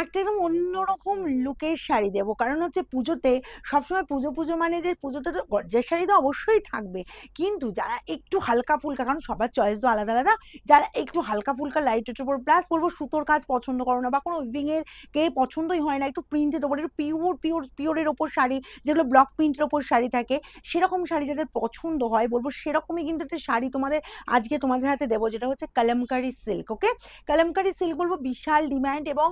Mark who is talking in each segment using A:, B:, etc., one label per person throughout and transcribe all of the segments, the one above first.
A: একটা এরকম অন্যরকম লুকের শাড়ি দেবো, কারণ হচ্ছে পুজোতে সবসময় পুজো পুজো মানে যে পুজোতে তো গর্জের শাড়ি তো অবশ্যই থাকবে, কিন্তু যারা একটু হালকা ফুলকা, কারণ সবার চয়েস তো আলাদা আলাদা, যারা একটু হালকা ফুলকা লাইটের উপর, প্লাস বলবো সুতোর কাজ পছন্দ করো না বা কোনো উইভিং এর কে পছন্দই হয় না, একটু প্রিন্টের ওপর, একটু পিওরের ওপর শাড়ি, যেগুলো ব্লক প্রিন্টের ওপর শাড়ি থাকে, সেরকম শাড়ি যাদের পছন্দ হয় বলবো সেরকমই কিন্তু একটা শাড়ি তোমাদের আজকে তোমাদের হাতে দেবো, যেটা হচ্ছে কালামকারি সিল্ক। ওকে, কালামকারি সিল্ক বলবো বিশাল ডিমান্ড, এবং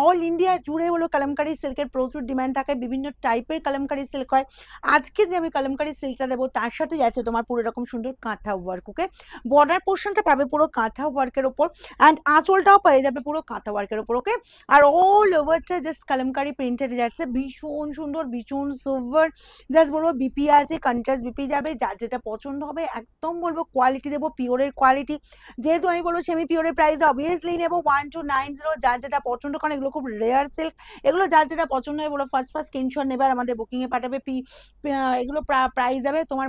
A: অল ইন্ডিয়া জুড়ে হলো কালামকারি সিল্কের প্রচুর ডিমান্ড থাকে, বিভিন্ন টাইপের কালামকারি সিল্ক হয়। আজকে যে আমি কালামকারি সিল্কটা দেবো তার সাথে যাচ্ছে তোমার পুরো এরকম সুন্দর কাঁথা ওয়ার্ক। ওকে, বর্ডার পোর্শনটা পাবে পুরো কাঁথা ওয়ার্কের ওপর, অ্যান্ড আঁচলটাও পেয়ে যাবে পুরো কাঁথা ওয়ার্কের ওপর। ওকে, আর অল ওভারটা জাস্ট কালামকারি প্রিন্টেড যাচ্ছে, ভীষণ সুন্দর, ভীষণ সুপার। জাস্ট বলবো বিপি আছে, কন্ট্রাস্ট বিপি যাবে, যার যেটা পছন্দ হবে একদম বলবো কোয়ালিটি দেবো, পিওরের কোয়ালিটি। যেহেতু আমি বলবো সেমি পিওরের প্রাইস অবভিয়াসলি নেবো 1290, যার যেটা পছন্দ, কারণ এগুলো খুব রেয়ার সিল্ক, এগুলো যার যেটা পছন্দ হয় বলো ফার্স্ট স্ক্রিনশট নেবে আর আমাদের বুকিংয়ে পাঠাবে। এগুলো প্রাইস যাবে তোমার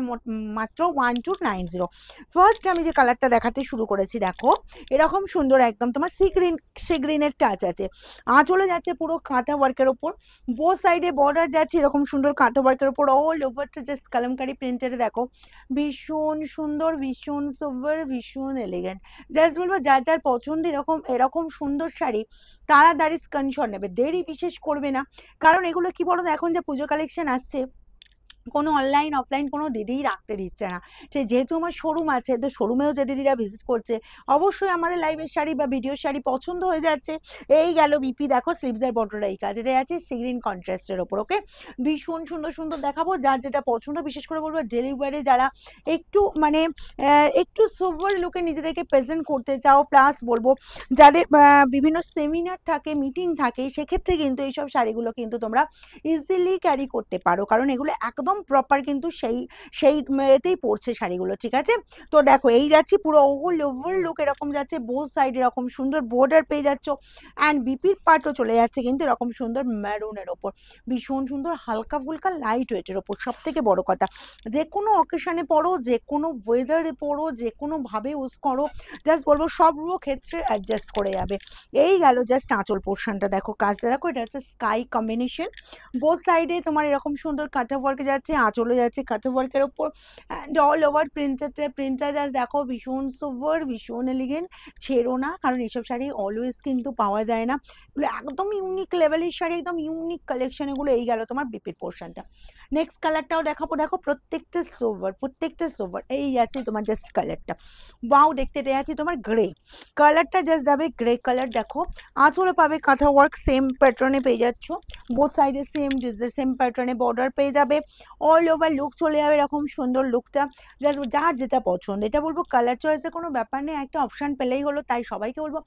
A: মাত্র 1290। ফার্স্ট আমি যে কালারটা দেখাতে শুরু করেছি দেখো, এরকম সুন্দর একদম তোমার সি গ্রিনের টাচ আছে, চলে যাচ্ছে পুরো কাঁথা ওয়ার্কের ওপর, বোথ সাইডে বর্ডার যাচ্ছে এরকম সুন্দর কাঁথা ওয়ার্কের ওপর, অল ওভারটা জাস্ট কালামকারি প্রিন্টেড দেখো, ভীষণ সুন্দর, ভীষণ সুপার, ভীষণ এলিগেন্ট। জাস্ট বলবো যার যার পছন্দ এরকম এরকম সুন্দর শাড়ি তাড়াতাড়ি স্ক্রিনশট নেবে, দেরি বিশেষ করবে না, কারণ এগুলো কি বলো তো, এখন যে পুজো কালেকশন আসছে কোনো অনলাইন অফলাইন কোনো দিদিই রাখতে দিচ্ছে না। সে যেহেতু আমার শোরুম আছে, তো শোরুমেও যে দিদিরা ভিজিট করছে অবশ্যই আমাদের লাইভের শাড়ি বা ভিডিওর শাড়ি পছন্দ হয়ে যাচ্ছে। এই গেল বিপি, দেখো স্লিভসের বর্ডারটা এই কাজের আছে সিগ্রিন কন্ট্রাস্টের ওপর। ওকে, ভীষণ সুন্দর সুন্দর দেখাবো, যার যেটা পছন্দ, বিশেষ করে বলবো ডেলিভারি যারা একটু মানে একটু সোভার লুকে নিজেদেরকে প্রেজেন্ট করতে চাও, প্লাস বলবো যাদের বিভিন্ন সেমিনার থাকে, মিটিং থাকে, সেক্ষেত্রে কিন্তু এইসব শাড়িগুলো কিন্তু তোমরা ইজিলি ক্যারি করতে পারো, কারণ এগুলো একদম প্রপার কিন্তু সেই সেই এতেই পড়ছে শাড়িগুলো। ঠিক আছে, তো দেখো এই যাচ্ছি পুরো ওভার ওভার লুক এরকম যাচ্ছে, বোথ সাইড এরকম সুন্দর বর্ডার পেয়ে যাচ্ছ, অ্যান্ড বিপির পার্টও চলে যাচ্ছে কিন্তু এরকম সুন্দর ম্যারুনের ওপর, ভীষণ সুন্দর হালকা ফুলকা লাইট ওয়েটের ওপর। সব থেকে বড় কথা, যে কোনো অকেশনে পড়ো, যে কোনো ওয়েদারে পড়ো, যে কোনোভাবে ইউজ করো, জাস্ট বলবো সর্বক্ষেত্রে অ্যাডজাস্ট করে যাবে। এই গেল জাস্ট আঁচল পোর্শনটা দেখো, কাজটা দেখো, এটা হচ্ছে স্কাই কম্বিনেশন, বোথ সাইডে তোমার এরকম সুন্দর কাটা ওয়ার্কে যাচ্ছে, আঁচলে যাচ্ছে কাটা ওয়ার্কের ওপর, অ্যান্ড অল ওভার প্রিন্টটা জাস্ট দেখো, ভীষণ সুপার, ভীষণ এলিগেন্ট। ছেড়ো না, কারণ এইসব শাড়ি অলওয়েজ কিন্তু পাওয়া যায় না, এগুলো একদম ইউনিক লেভেলের শাড়ি, একদম ইউনিক কালেকশন এগুলো। এই গেল তোমার বিপির পোর্শনটা। নেক্সট কালারটাও দেখাবো, দেখো প্রত্যেকটা সোভার, প্রত্যেকটা সোভার। এই আছে তোমার জাস্ট কালারটা, ওয়াও দেখতে এটা আছে তোমার গ্রে কালারটা, জাস্ট যাবে গ্রে কালার। দেখো আঁচলে পাবে কাঁথা ওয়ার্ক, সেম প্যাটার্নে পেয়ে যাচ্ছ, বোথ সাইডে সেম ডিজাইন, সেম প্যাটার্নে বর্ডার পেয়ে যাবে, অল ওভার লুক চলে যাবে এরকম সুন্দর লুকটা। জাস্ট যার যেটা পছন্দ, এটা বলবো কালার চয়েসের কোনো ব্যাপার নেই, একটা অপশান পেলেই হলো, তাই সবাইকে বলবো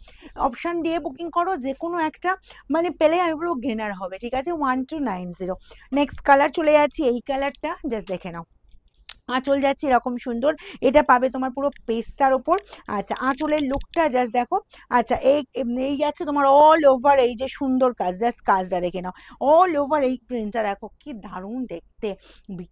A: অপশান দিয়ে বুকিং করো, যে কোনো একটা মানে পেলে আমি বলবো গেনার হবে। ঠিক আছে, 1290। নেক্সট কালার চলে যাচ্ছি, এই কালারটা জাস্ট দেখে নাও, আঁচল যাচ্ছে এরকম সুন্দর, এটা পাবে তোমার পুরো পেস্টার ওপর। আচ্ছা, আঁচলের লুকটা জাস্ট দেখো। আচ্ছা, এই যাচ্ছে তোমার অল ওভার এই যে সুন্দর কাজ, জাস্ট কাজটা রেখে নাও, অল ওভার এই প্রিন্টটা দেখো কি দারুণ দেখতে,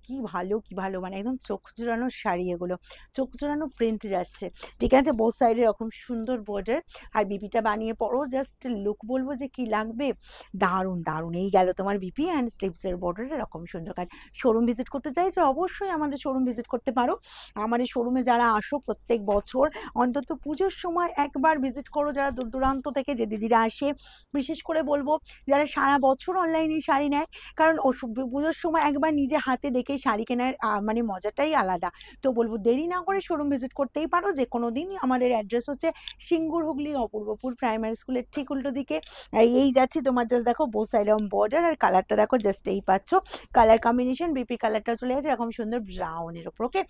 A: কি ভালো কি ভালো, মানে একদম চোখ জোড়ানো শাড়ি এগুলো, চোখ জোড়ানো প্রিন্ট যাচ্ছে। ঠিক আছে, বোথ সাইডে এরকম সুন্দর বর্ডার, আর বিপিটা বানিয়ে পড়ো, জাস্ট লুক বলবো যে কি লাগবে, দারুণ দারুণ। এই গেল তোমার বিপি অ্যান্ড স্লিভসের বর্ডার এরকম সুন্দর কাজ। শোরুম ভিজিট করতে চাইছো অবশ্যই আমাদের শোরুম ভিজিট করতে পারো। আমাদের শোরুমে যারা আসো প্রত্যেক বছর অন্তত পুজোর সময় একবার ভিজিট করো, যারা দূর দূরান্ত থেকে যে দিদিরা আসে, বিশেষ করে বলবো যারা সারা বছর অনলাইনে শাড়ি নেয়, কারণ পুজোর সময় একবার নিজে হাতে দেখে শাড়ি কেনার মানে মজাটাই আলাদা। তো বলবো দেরি না করে শোরুম ভিজিট করতেই পারো যে কোনো দিন। আমাদের অ্যাড্রেস হচ্ছে সিঙ্গুর, হুগলি, অপূর্বপুর প্রাইমারি স্কুলের ঠিক উল্টো দিকে। এই যাচ্ছি তোমার, জাস্ট দেখো বোথ সাইড এরকম বর্ডার, আর কালারটা দেখো জাস্ট এই পাচ্ছ, কালার কম্বিনেশন বিপি কালারটা চলে গেছে এরকম সুন্দর ব্রাউনের ওপর। ওকে,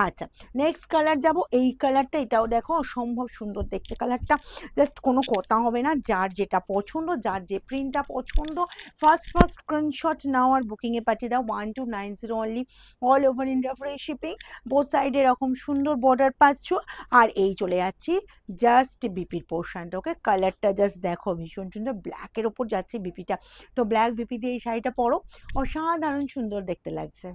A: আচ্ছা নেক্সট কালার যাব, এই কালারটা, এটাও দেখো অসম্ভব সুন্দর দেখতে কালারটা, জাস্ট কোনো কথা হবে না, যার যেটা পছন্দ, যার যে প্রিন্টটা পছন্দ, ফার্স্ট স্ক্রিনশট নাও আর বুকিংয়ে পাঠিয়ে দাও, 1290 only, all over India free shipping, both সাইডে এরকম সুন্দর বর্ডার পাচ্ছ। আর এই চলে যাচ্ছি জাস্ট বিপির পোর্শনটা। ওকে, কালারটা জাস্ট দেখো ভীষণ সুন্দর, ব্ল্যাকের ওপর যাচ্ছে বিপিটা, তো ব্ল্যাক বিপি দিয়ে এই শাড়িটা পরো, অসাধারণ সুন্দর দেখতে লাগছে।